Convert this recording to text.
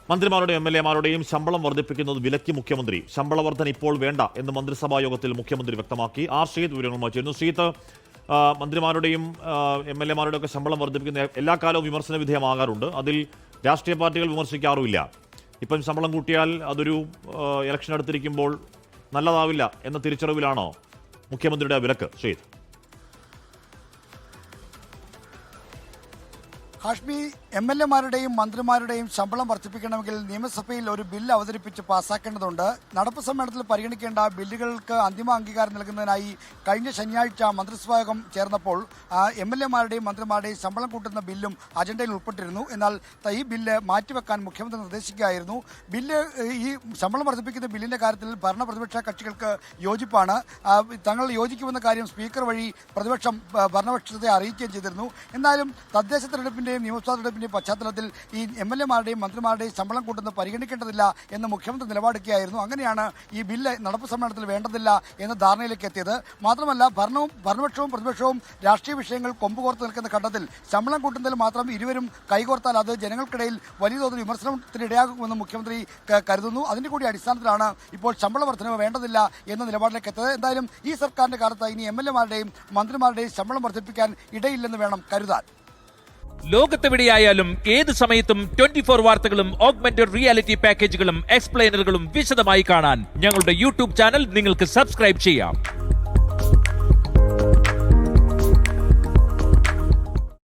മന്ത്രിമാരുടെയും എംഎൽഎമാരുടെയും ശമ്പളം വർദ്ധിപ്പിക്കുന്നത് വിലക്കി മുഖ്യമന്ത്രി. ശമ്പള വർധന ഇപ്പോൾ വേണ്ട എന്ന് മന്ത്രിസഭാ യോഗത്തിൽ മുഖ്യമന്ത്രി വ്യക്തമാക്കി. ശ്രീത് വിവരങ്ങളുമായി ചേരുന്നു. ശ്രീത്ത്, മന്ത്രിമാരുടെയും എംഎൽഎമാരുടെയും ഒക്കെ ശമ്പളം വർദ്ധിപ്പിക്കുന്ന എല്ലാ കാലവും വിമർശന വിധേയമാകാറുണ്ട്. അതിൽ രാഷ്ട്രീയ പാർട്ടികൾ വിമർശിക്കാറുമില്ല. ഇപ്പം ശമ്പളം കൂട്ടിയാൽ അതൊരു ഇലക്ഷൻ അടുത്തിരിക്കുമ്പോൾ നല്ലതാവില്ല എന്ന തിരിച്ചറിവിലാണോ മുഖ്യമന്ത്രിയുടെ വിലക്ക്? ശ്രീത്, ഹാഷ്മി, എംഎൽഎമാരുടെയും മന്ത്രിമാരുടെയും ശമ്പളം വർദ്ധിപ്പിക്കണമെങ്കിൽ നിയമസഭയിൽ ഒരു ബില്ല് അവതരിപ്പിച്ച് പാസ്സാക്കേണ്ടതുണ്ട്. നടപ്പ് സമ്മേളനത്തിൽ പരിഗണിക്കേണ്ട ബില്ലുകൾക്ക് അന്തിമ അംഗീകാരം നൽകുന്നതിനായി കഴിഞ്ഞ ശനിയാഴ്ച മന്ത്രിസഭായോഗം ചേർന്നപ്പോൾ എംഎൽഎമാരുടെയും മന്ത്രിമാരുടെയും ശമ്പളം കൂട്ടുന്ന ബില്ലും അജണ്ടയിൽ ഉൾപ്പെട്ടിരുന്നു. എന്നാൽ ഈ ബില്ല് മാറ്റിവെക്കാൻ മുഖ്യമന്ത്രി നിർദ്ദേശിക്കുകയായിരുന്നു. ഈ ശമ്പളം വർദ്ധിപ്പിക്കുന്ന ബില്ലിന്റെ കാര്യത്തിൽ ഭരണ പ്രതിപക്ഷ കക്ഷികൾക്ക് യോജിപ്പാണ്. തങ്ങൾ യോജിക്കുമെന്ന കാര്യം സ്പീക്കർ വഴി ഭരണപക്ഷത്തെ അറിയിക്കുകയും ചെയ്തിരുന്നു. എന്നാലും തദ്ദേശ തെരഞ്ഞെടുപ്പിന്റെയും നിയമസഭാ തെരഞ്ഞെടുപ്പിന്റെയും പശ്ചാത്തലത്തിൽ ഈ എംഎൽഎമാരുടെയും മന്ത്രിമാരുടെയും ശമ്പളം കൂട്ടുന്നത് പരിഗണിക്കേണ്ടതില്ല എന്ന് മുഖ്യമന്ത്രി നിലപാടെടുക്കുകയായിരുന്നു. അങ്ങനെയാണ് ഈ ബില്ല് നടപ്പ് സമ്മേളനത്തിൽ വേണ്ടതില്ല എന്ന ധാരണയിലേക്ക് എത്തിയത്. മാത്രമല്ല, ഭരണപക്ഷവും പ്രതിപക്ഷവും രാഷ്ട്രീയ വിഷയങ്ങൾ കൊമ്പുകോർത്ത് നിൽക്കുന്ന ഘട്ടത്തിൽ ശമ്പളം കൂട്ടുന്നതിൽ മാത്രം ഇരുവരും കൈകോർത്താൽ അത് ജനങ്ങൾക്കിടയിൽ വലിയ തോതിൽ വിമർശനത്തിനിടയാകുമെന്ന് മുഖ്യമന്ത്രി കരുതുന്നു. അതിന്റെ കൂടി അടിസ്ഥാനത്തിലാണ് ഇപ്പോൾ ശമ്പള വർധനവ് വേണ്ടതില്ല എന്ന നിലപാടിലേക്ക് എത്തിയത്. എന്തായാലും ഈ സർക്കാരിന്റെ കാലത്ത് ഇനി എംഎൽഎമാരുടെയും മന്ത്രിമാരുടെയും ശമ്പളം വർദ്ധിപ്പിക്കാൻ ഇടയില്ലെന്ന് വേണം കരുതാൻ. ലോകത്തെവിടെയായാലും ഏത് സമയത്തും 24 വാർത്തകളും ഓഗ്മെന്റഡ് റിയാലിറ്റി പാക്കേജുകളും എക്സ്പ്ലെയിനറുകളും വിശദമായി കാണാൻ ഞങ്ങളുടെ യൂട്യൂബ് ചാനൽ നിങ്ങൾക്ക് സബ്സ്ക്രൈബ് ചെയ്യാം.